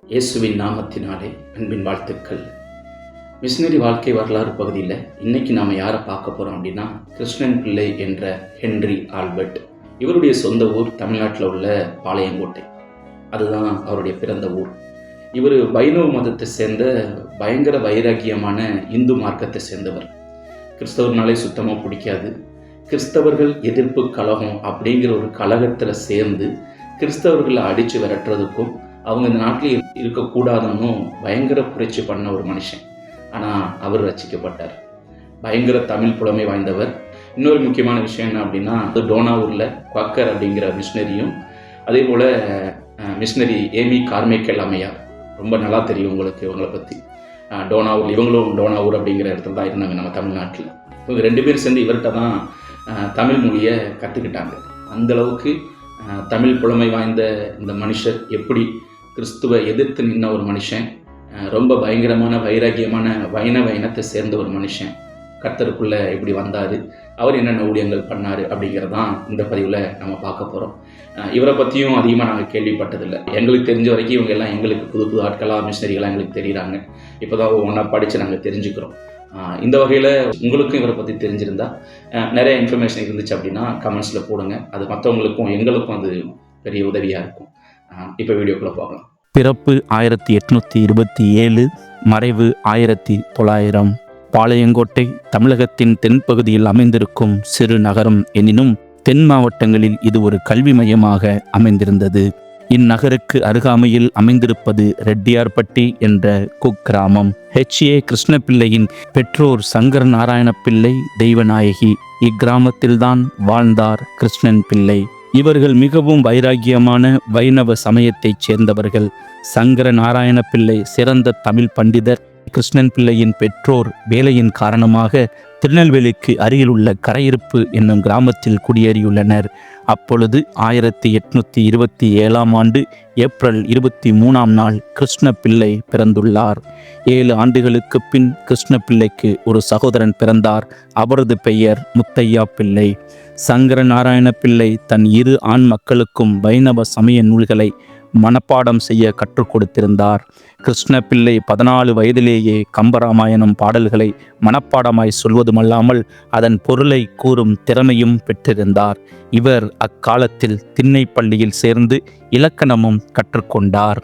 இயேசுவின் நாமத்தினாலே அன்பின் வாழ்த்துக்கள். மிஷினரி வாழ்க்கை வரலாறு பகுதியில் இன்னைக்கு நாம் யாரை பார்க்க போகிறோம் அப்படின்னா, கிருஷ்ணன் பிள்ளை என்ற ஹென்றி ஆல்பர்ட். இவருடைய சொந்த ஊர் தமிழ்நாட்டில் உள்ள பாளையங்கோட்டை. அதுதான் அவருடைய பிறந்த ஊர். இவர் வைணவ மதத்தை சேர்ந்த பயங்கர வைராக்கியமான இந்து மார்க்கத்தை சேர்ந்தவர். கிறிஸ்தவர்னாலே சுத்தமாக பிடிக்காது. கிறிஸ்தவர்கள் எதிர்ப்பு கழகம் அப்படிங்கிற ஒரு கழகத்தில் சேர்ந்து கிறிஸ்தவர்களை அடித்து விரட்டுறதுக்கும் அவங்க இந்த நாட்டில் இருக்கக்கூடாதுன்னும் பயங்கர புரட்சி பண்ண ஒரு மனுஷன். ஆனால் அவர் ரசிக்கப்பட்டார். பயங்கர தமிழ் புலமை வாய்ந்தவர். இன்னொரு முக்கியமான விஷயம் என்ன அப்படின்னா, டோனாவூரில் குவாக்கர் அப்படிங்கிற மிஷினரியும், அதே போல் மிஷினரி ஏமி கார்மைக்கல் அம்மையார், ரொம்ப நல்லா தெரியும் உங்களுக்கு இவங்களை பற்றி. டோனாவூர், இவங்களும் டோனாவூர் அப்படிங்கிற இடத்துல தான் இருந்தாங்க நம்ம தமிழ்நாட்டில். இவங்க 2 பேர் சேர்ந்து இவர்கிட்ட தான் தமிழ் மொழியை கற்றுக்கிட்டாங்க. அந்தளவுக்கு தமிழ் புலமை வாய்ந்த இந்த மனுஷர் எப்படி கிறிஸ்துவை எதிர்த்து நின்ன ஒரு மனுஷன், ரொம்ப பயங்கரமான வைராக்கியமான வைணவ இனத்தை சேர்ந்த ஒரு மனுஷன் கர்த்தருக்குள்ளே எப்படி வந்தார், அவர் என்னென்ன ஊழியங்கள் பண்ணார் அப்படிங்கிறதான் இந்த பதிவில் நம்ம பார்க்க போகிறோம். இவரை பற்றியும் அதிகமாக நாங்கள் கேள்விப்பட்டதில்லை. எங்களுக்கு தெரிஞ்ச வரைக்கும் இவங்க எல்லாம் எங்களுக்கு புது புது ஆட்களாக மிஷினரிகளாக எங்களுக்கு தெரியுறாங்க. இப்போ தான் ஒன்றா படித்து நாங்கள் தெரிஞ்சுக்கிறோம். இந்த வகையில் உங்களுக்கும் இவரை பற்றி தெரிஞ்சிருந்தால் நிறைய இன்ஃபர்மேஷன் இருந்துச்சு அப்படின்னா கமெண்ட்ஸில் போடுங்க. அது மற்றவங்களுக்கும் எங்களுக்கும் அது பெரிய உதவியாக இருக்கும். இப்போ வீடியோக்குள்ளே போகலாம். பிறப்பு 1827, மறைவு 1900. பாளையங்கோட்டை தமிழகத்தின் தென்பகுதியில் அமைந்திருக்கும் சிறு நகரம் எனினும் தென் மாவட்டங்களில் இது ஒரு கல்வி மையமாக அமைந்திருந்தது. இந்நகருக்கு அருகாமையில் அமைந்திருப்பது ரெட்டியார்பட்டி என்ற குக்கிராமம். H.A. கிருஷ்ணபிள்ளையின் பெற்றோர் சங்கர நாராயண பிள்ளை, தெய்வநாயகி. இக்கிராமத்தில்தான் வாழ்ந்தார் கிருஷ்ணன் பிள்ளை. இவர்கள் மிகவும் வைராக்கியமான வைணவ சமயத்தைச் சேர்ந்தவர்கள். சங்கர நாராயண பிள்ளை சிறந்த தமிழ் பண்டிதர். கிருஷ்ணன் பிள்ளையின் பெற்றோர் வேலையின் காரணமாக திருநெல்வேலிக்கு அருகில் உள்ள கரையிருப்பு என்னும் கிராமத்தில் குடியேறியுள்ளனர். அப்பொழுது 1827 ஆண்டு ஏப்ரல் 23 கிருஷ்ண பிள்ளை பிறந்துள்ளார். 7 ஆண்டுகளுக்கு பின் கிருஷ்ண பிள்ளைக்கு ஒரு சகோதரன் பிறந்தார். அவரது பெயர் முத்தையா பிள்ளை. சங்கர நாராயண பிள்ளை தன் 2 ஆண் மக்களுக்கும் வைணவ சமய நூல்களை மனப்பாடம் செய்ய கற்றுக் கொடுத்திருந்தார். கிருஷ்ண பிள்ளை 14 வயதிலேயே கம்பராமாயணம் பாடல்களை மனப்பாடமாய் சொல்வதுமல்லாமல் அதன் பொருளை கூறும் திறமையும் பெற்றிருந்தார். இவர் அக்காலத்தில் திண்ணை பள்ளியில் சேர்ந்து இலக்கணமும் கற்றுக்கொண்டார்.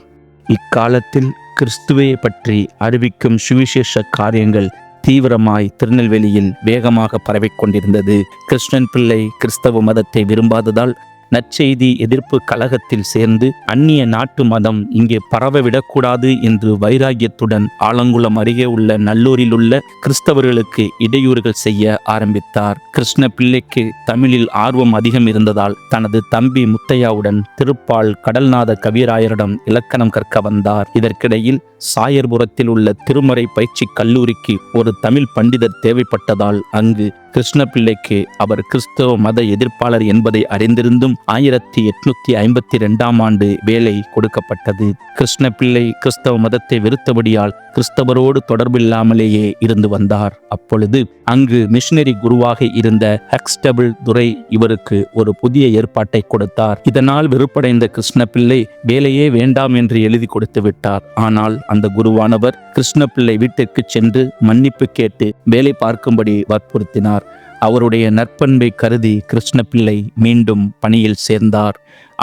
இக்காலத்தில் கிறிஸ்துவை பற்றி அறிவிக்கும் சுவிசேஷ காரியங்கள் தீவிரமாய் திருநெல்வேலியில் வேகமாக பரவிக்கொண்டிருந்தது. கிருஷ்ணன் பிள்ளை கிறிஸ்தவ மதத்தை விரும்பாததால் நற்செய்தி எதிர்ப்பு கழகத்தில் சேர்ந்து அந்நிய நாட்டு மதம் இங்கே பரவவிடக்கூடாது என்று வைராக்கியத்துடன் ஆலங்குளம் அருகே உள்ள நல்லூரில் உள்ள கிறிஸ்தவர்களுக்கு இடையூறுகள் செய்ய ஆரம்பித்தார். கிருஷ்ண பிள்ளைக்கு தமிழில் ஆர்வம் அதிகம் இருந்ததால் தனது தம்பி முத்தையாவுடன் திருப்பால் கடல்நாத கவிராயரிடம் இலக்கணம் கற்க வந்தார். இதற்கிடையில் சாயர்புரத்தில் உள்ள திருமறை பயிற்சி கல்லூரிக்கு ஒரு தமிழ் பண்டிதர் தேவைப்பட்டதால் அங்கு கிருஷ்ண பிள்ளைக்கு அவர் கிறிஸ்தவ மத எதிர்ப்பாளர் என்பதை அறிந்திருந்தும் 1852 ஆண்டு வேலை கொடுக்கப்பட்டது. கிருஷ்ண பிள்ளை கிறிஸ்தவ மதத்தை வெறுத்தபடியால் கிறிஸ்தவரோடு தொடர்பில்லாமலேயே இருந்து வந்தார். அப்பொழுது அங்கு மிஷினரி குருவாக இருந்த ஹக்ஸ்டபிள் துரை இவருக்கு ஒரு புதிய ஏற்பாட்டை கொடுத்தார். இதனால் வெறுப்படைந்த கிருஷ்ண பிள்ளை வேலையே வேண்டாம் என்று எழுதி கொடுத்து விட்டார். ஆனால் அந்த குருவானவர் கிருஷ்ண பிள்ளை வீட்டிற்கு சென்று மன்னிப்பு கேட்டு வேலை பார்க்கும்படி வற்புறுத்தினார். அவருடைய நற்பண்பை கருதி கிருஷ்ண பிள்ளை மீண்டும் பணியில் சேர்ந்தார்.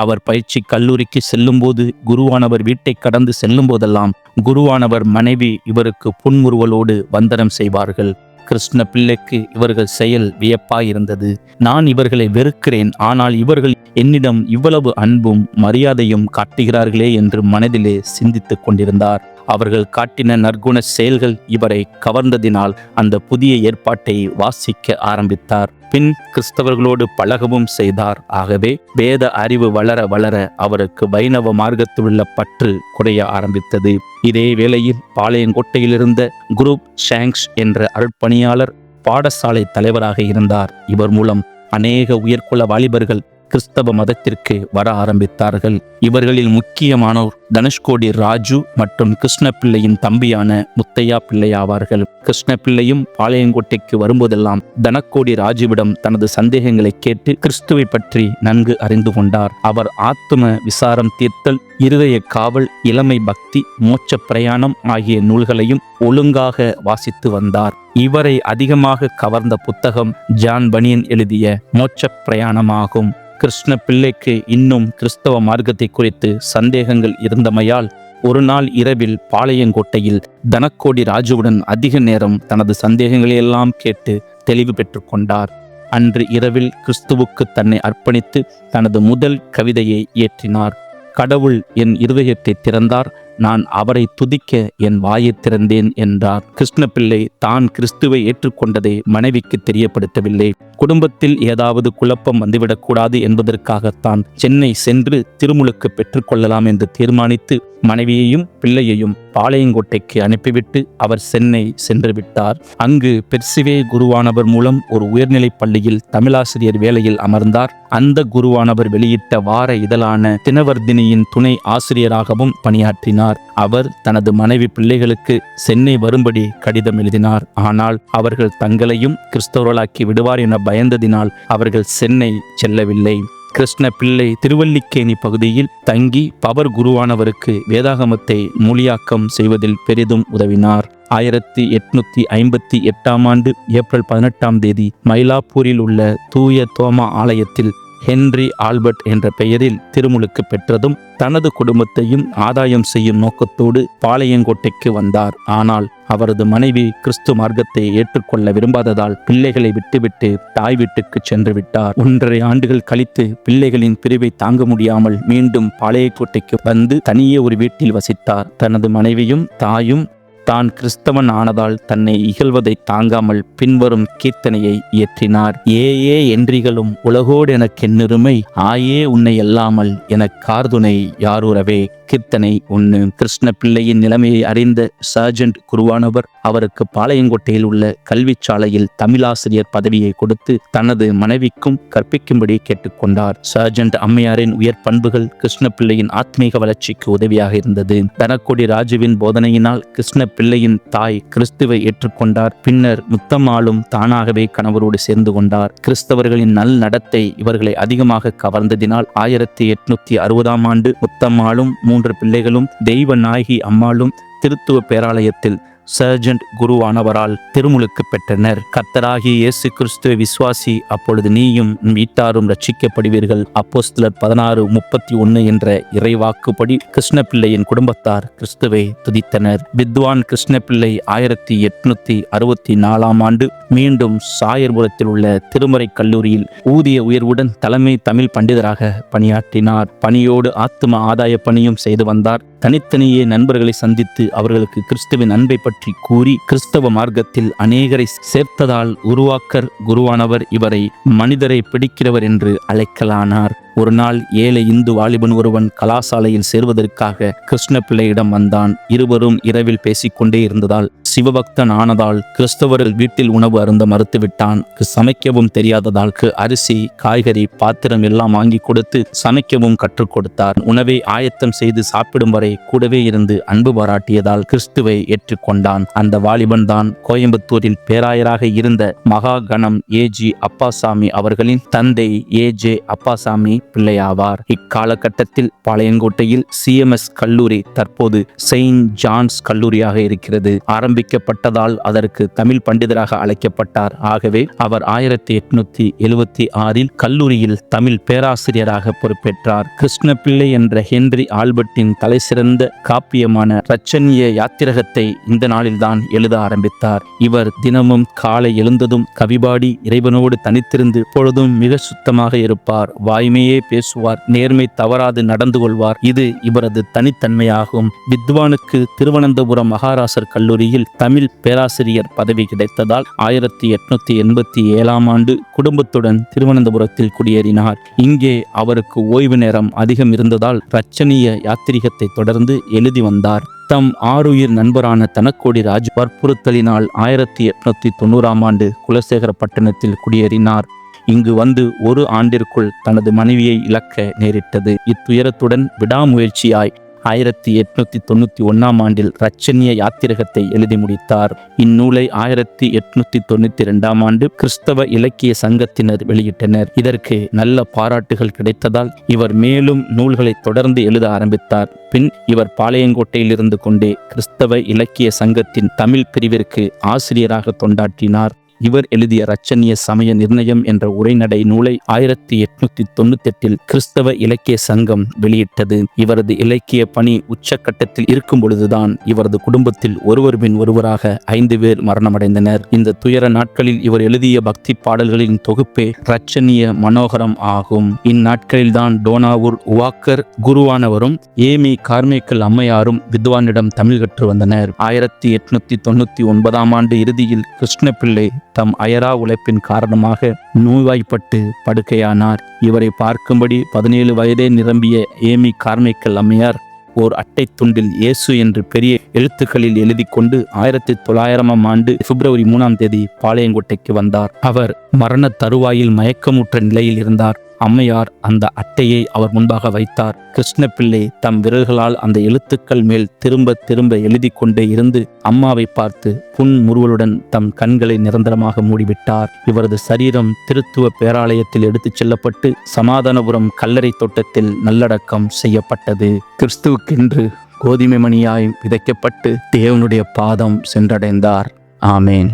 அவர் பயிற்சி கல்லூரிக்கு செல்லும்போது குருவானவர் வீட்டை கடந்து செல்லும் போதெல்லாம் குருவானவர் மனைவி இவருக்கு புன்முறுவலோடு வந்தனம் செய்வார்கள். கிருஷ்ண பிள்ளைக்கு இவர்கள் செயல் வியப்பாயிருந்தது. நான் இவர்களை வெறுக்கிறேன், ஆனால் இவர்கள் என்னிடம் இவ்வளவு அன்பும் மரியாதையும் காட்டுகிறார்களே என்று மனதிலே சிந்தித்துக் கொண்டிருந்தார். அவர்கள் காட்டின நற்குண செயல்கள் இவரை கவர்ந்ததினால் அந்த புதிய ஏற்பாட்டை வாசிக்க ஆரம்பித்தார். பின் கிறிஸ்தவர்களோடு பழகவும் செய்தார். ஆகவே வேத அறிவு வளர வளர அவருக்கு வைணவ மார்க்கத்திலுள்ள பற்று குறைய ஆரம்பித்தது. இதே வேளையில் பாளையங்கோட்டையிலிருந்த குரூப் ஷாங்ஸ் என்ற அருட்பணியாளர் பாடசாலை தலைவராக இருந்தார். இவர் மூலம் அநேக உயர்குல வாலிபர்கள் கிறிஸ்தவ மதத்திற்கு வர ஆரம்பித்தார்கள். இவர்களில் முக்கியமானோர் தனுஷ்கோடி ராஜு மற்றும் கிருஷ்ணபிள்ளையின் தம்பியான முத்தையா பிள்ளை ஆவார்கள். கிருஷ்ணபிள்ளையும் பாளையங்கோட்டைக்கு வரும்போதெல்லாம் தனக்கோடி ராஜுவிடம் தனது சந்தேகங்களை கேட்டு கிறிஸ்துவை பற்றி நன்கு அறிந்து கொண்டார். அவர் ஆத்தும விசாரம் தீர்த்தல், இருதய காவல், இளமை பக்தி, மோட்ச பிரயாணம் ஆகிய நூல்களையும் ஒழுங்காக வாசித்து வந்தார். இவரை அதிகமாக கவர்ந்த புத்தகம் ஜான் பனியன் எழுதிய மோட்ச பிரயாணமாகும். கிருஷ்ண பிள்ளைக்கு இன்னும் கிறிஸ்தவ மார்க்கத்தை குறித்து சந்தேகங்கள் இருந்தமையால் ஒரு நாள் இரவில் பாளையங்கோட்டையில் தனக்கோடி ராஜுவுடன் அதிக நேரம் தனது சந்தேகங்களையெல்லாம் கேட்டு தெளிவு பெற்று கொண்டார். அன்று இரவில் கிறிஸ்துவுக்கு தன்னை அர்ப்பணித்து தனது முதல் கவிதையை இயற்றினார். கடவுள் என் இருதயத்தை திறந்தார், நான் அவரை துதிக்க என் வாயை திறந்தேன் என்றார். கிருஷ்ணபிள்ளை தான் கிறிஸ்துவை ஏற்றுக்கொண்டதை மனைவிக்கு தெரியப்படுத்தவில்லை. குடும்பத்தில் ஏதாவது குழப்பம் வந்துவிடக்கூடாது என்பதற்காகத்தான் சென்னை சென்று திருமுழுக்கு பெற்றுக்கொள்ளலாம் என்று தீர்மானித்து மனைவியையும் பிள்ளையையும் பாளையங்கோட்டைக்கு அனுப்பிவிட்டு அவர் சென்னை சென்று விட்டார். அங்கு பெர்சிவே குருவானவர் மூலம் ஒரு உயர்நிலைப் பள்ளியில் தமிழாசிரியர் வேலையில் அமர்ந்தார். அந்த குருவானவர் வெளியிட்ட வார இதழான தினவர்தினியின் துணை ஆசிரியராகவும் பணியாற்றினார். அவர் தனது மனைவி பிள்ளைகளுக்கு சென்னை வரும்படி கடிதம் எழுதினார். ஆனால் அவர்கள் தங்களையும் கிறிஸ்தவர்களாக்கி விடுவார் என பயந்ததினால் அவர்கள் சென்னை செல்லவில்லை. கிருஷ்ண பிள்ளை திருவல்லிக்கேணி பகுதியில் தங்கி பவர் குருவானவருக்கு வேதாகமத்தை மொழியாக்கம் செய்வதில் பெரிதும் உதவினார். 1858 ஆண்டு ஏப்ரல் 18 மயிலாப்பூரில் உள்ள தூய தோமா ஆலயத்தில் ஹென்றி ஆல்பர்ட் என்ற பெயரில் திருமுழுக்கு பெற்றதும் தனது குடும்பத்தையும் ஆதாயம் செய்யும் நோக்கத்தோடு பாளையங்கோட்டைக்கு வந்தார். ஆனால் அவரது மனைவி கிறிஸ்து மார்க்கத்தை ஏற்றுக்கொள்ள விரும்பாததால் பிள்ளைகளை விட்டுவிட்டு தாய் வீட்டுக்கு சென்று விட்டார். 1.5 ஆண்டுகள் கழித்து பிள்ளைகளின் பிரிவை தாங்க முடியாமல் மீண்டும் பாளையங்கோட்டைக்கு வந்து தனியே ஒரு வீட்டில் வசித்தார். தனது மனைவியும் தாயும் தான் கிறிஸ்தவன் ஆனதால் தன்னை இகழ்வதை தாங்காமல் பின்வரும் கீர்த்தனையை இயற்றினார். ஏ என்றிகளும் உலகோடு எனக்கென்னிருமை, ஆயே உன்னை அல்லாமல் எனக் கார்துணை யாருறவே. கீர்த்தனை 1. கிருஷ்ண பிள்ளையின் நிலைமையை அறிந்த சர்ஜென்ட் குருவானவர் அவருக்கு பாளையங்கோட்டையில் உள்ள கல்விச்சாலையில் தமிழாசிரியர் பதவியை கொடுத்து தனது மனைவிக்கும் கற்பிக்கும்படி கேட்டுக்கொண்டார். சர்ஜென்ட் அம்மையாரின் உயர் பண்புகள் கிருஷ்ண பிள்ளையின் ஆத்மீக வளர்ச்சிக்கு உதவியாக இருந்தது. தனக்கோடி ராஜுவின் போதனையினால் கிருஷ்ண பிள்ளையின் தாய் கிறிஸ்துவை ஏற்றுக்கொண்டார். பின்னர் முத்தம்மாளும் தானாகவே கணவரோடு சேர்ந்து கொண்டார். கிறிஸ்தவர்களின் நல் நடத்தை இவர்களை அதிகமாக கவர்ந்ததினால் 1860 ஆண்டு முத்தம்மாளும் 3 பிள்ளைகளும் தெய்வ நாயகி அம்மாளும் திருத்துவ பேராலயத்தில் சர்ஜென்ட் குருவானவரால் திருமுழுக்கு பெற்றனர். கர்த்தராகிய இயேசு கிறிஸ்துவை விசுவாசி, அப்பொழுது நீயும் வீட்டாரும் ரட்சிக்கப்படுவீர்கள். அப்போஸ்தலர் 16:31 என்ற இறைவாக்குப்படி கிருஷ்ணபிள்ளையின் குடும்பத்தார் கிறிஸ்துவை துதித்தனர். வித்வான் கிருஷ்ணபிள்ளை 1864 ஆண்டு மீண்டும் சாயர்புரத்தில் உள்ள திருமறை கல்லூரியில் ஊதிய உயர்வுடன் தலைமை தமிழ் பண்டிதராக பணியாற்றினார். பணியோடு ஆத்தும ஆதாய பணியும் செய்து வந்தார். தனித்தனியே நண்பர்களை சந்தித்து அவர்களுக்கு கிறிஸ்துவின் அன்பை பற்றி கூறி கிறிஸ்தவ மார்க்கத்தில் அநேகரை சேர்த்ததால் உருவாக்கர் குருவானவர் இவரை மனிதரை பிடிக்கிறவர் என்று அழைக்கலானார். ஒரு நாள் ஏழை இந்து வாலிபன் ஒருவன் கலாசாலையில் சேர்வதற்காக கிருஷ்ணபிள்ளையிடம் வந்தான். இருவரும் இரவில் பேசிக்கொண்டே இருந்ததால் சிவபக்தன் ஆனதால் கிறிஸ்தவர்கள் வீட்டில் உணவு அருந்த மறுத்துவிட்டான். சமைக்கவும் தெரியாததால் அரிசி, காய்கறி, பாத்திரம் எல்லாம் வாங்கி கொடுத்து சமைக்கவும் கற்றுக் கொடுத்தார். உணவை ஆயத்தம் செய்து சாப்பிடும் வரை கூடவே இருந்து அன்பு பாராட்டியதால் கிறிஸ்துவை ஏற்றுக்கொண்டான். அந்த வாலிபன் தான் கோயம்புத்தூரில் பேராயராக இருந்த மகா கணம் ஏஜி அப்பாசாமி அவர்களின் தந்தை ஏஜே அப்பாசாமி பிள்ளையாவார். இக்காலகட்டத்தில் பாளையங்கோட்டையில் CMS கல்லூரி தற்போது செயின்ட் ஜான்ஸ் கல்லூரியாக இருக்கிறது. ஆரம்பிக்கப்பட்டதால் அதற்கு தமிழ் பண்டிதராக அழைக்கப்பட்டார். ஆகவே அவர் 1876 கல்லூரியில் தமிழ் பேராசிரியராக பொறுப்பேற்றார். கிருஷ்ணபிள்ளை என்ற ஹென்றி ஆல்பர்ட்டின் தலைசிறந்த காப்பியமான இரட்சணிய யாத்திரகத்தை இந்த நாளில்தான் எழுத ஆரம்பித்தார். இவர் தினமும் காலை எழுந்ததும் கவிபாடி இறைவனோடு தனித்திருந்து பொழுதும் மிக சுத்தமாக இருப்பார். வாய்மையே பேசுவார், நேர்மை தவறாது நடந்து கொள்வார். இது இவரது தனித்தன்மையாகும். வித்வானுக்கு திருவனந்தபுரம் மகாராசர் கல்லூரியில் தமிழ் பேராசிரியர் பதவி கிடைத்ததால் 1887 ஆண்டு குடும்பத்துடன் திருவனந்தபுரத்தில் குடியேறினார். இங்கே அவருக்கு ஓய்வு நேரம் அதிகம் இருந்ததால் இரட்சணிய யாத்திரிகத்தை தொடர்ந்து எழுதி வந்தார். தம் ஆருயிர் நண்பரான தனக்கோடி ராஜ் வற்புறுத்தலினால் 1890 ஆண்டு குலசேகரப்பட்டினத்தில் குடியேறினார். இங்கு வந்து 1 ஆண்டிற்குள் தனது மனைவியை இழக்க நேரிட்டது. இத்துயரத்துடன் விடாமுயற்சியாய் 1891 ஆண்டில் இரட்சணிய யாத்திரகத்தை எழுதி முடித்தார். இந்நூலை 1892 ஆண்டு கிறிஸ்தவ இலக்கிய சங்கத்தினர் வெளியிட்டனர். இதற்கு நல்ல பாராட்டுகள் கிடைத்ததால் இவர் மேலும் நூல்களை தொடர்ந்து எழுத ஆரம்பித்தார். பின் இவர் பாளையங்கோட்டையில் இருந்து கொண்டே கிறிஸ்தவ இலக்கிய சங்கத்தின் தமிழ் பிரிவிற்கு ஆசிரியராக தொண்டாற்றினார். இவர் எழுதிய இரட்சணிய சமய நிர்ணயம் என்ற உரைநடை நூலை 1898 கிறிஸ்தவ இலக்கிய சங்கம் வெளியிட்டது. இவரது இலக்கிய பணி உச்சக்கட்டத்தில் இருக்கும் பொழுதுதான் இவரது குடும்பத்தில் ஒருவர் பின் ஒருவராக 5 பேர் மரணமடைந்தனர். இந்த துயர நாட்களில் இவர் எழுதிய பக்தி பாடல்களின் தொகுப்பே இரட்சணிய மனோகரம் ஆகும். இந்நாட்களில்தான் Dohnavur Walker குருவானவரும் Amy Carmichael அம்மையாரும் வித்வானிடம் Tamil கற்று வந்தனர். 1899 ஆண்டு இறுதியில் கிருஷ்ணபிள்ளை தம் அயரா உழைப்பின் காரணமாக நோய்வாய்ப்பட்டு படுக்கையானார். இவரை பார்க்கும்படி 17 வயதே நிரம்பிய ஏமி கார்மேக்கல் அம்மையார் ஓர் அட்டை துண்டில் இயேசு என்று பெரிய எழுத்துக்களில் எழுதி கொண்டு 1900 ஆண்டு பிப்ரவரி 3 பாளையங்கோட்டைக்கு வந்தார். அவர் மரண தருவாயில் மயக்கமுற்ற நிலையில் இருந்தார். அம்மையார் அந்த அட்டையை அவர் முன்பாக வைத்தார். கிருஷ்ணபிள்ளை தம் விரல்களால் அந்த எழுத்துக்கள் மேல் திரும்ப திரும்ப எழுதி கொண்டே இருந்து அம்மாவை பார்த்து புன்முறுவலுடன் தம் கண்களை நிரந்தரமாக மூடிவிட்டார். இவரது சரீரம் திருத்துவ பேராலயத்தில் எடுத்துச் செல்லப்பட்டு சமாதானபுரம் கல்லறை தோட்டத்தில் நல்லடக்கம் செய்யப்பட்டது. கிறிஸ்துவுக்கென்று கோதுமை மணியாய் விதைக்கப்பட்டு தேவனுடைய பாதம் சென்றடைந்தார். ஆமேன்.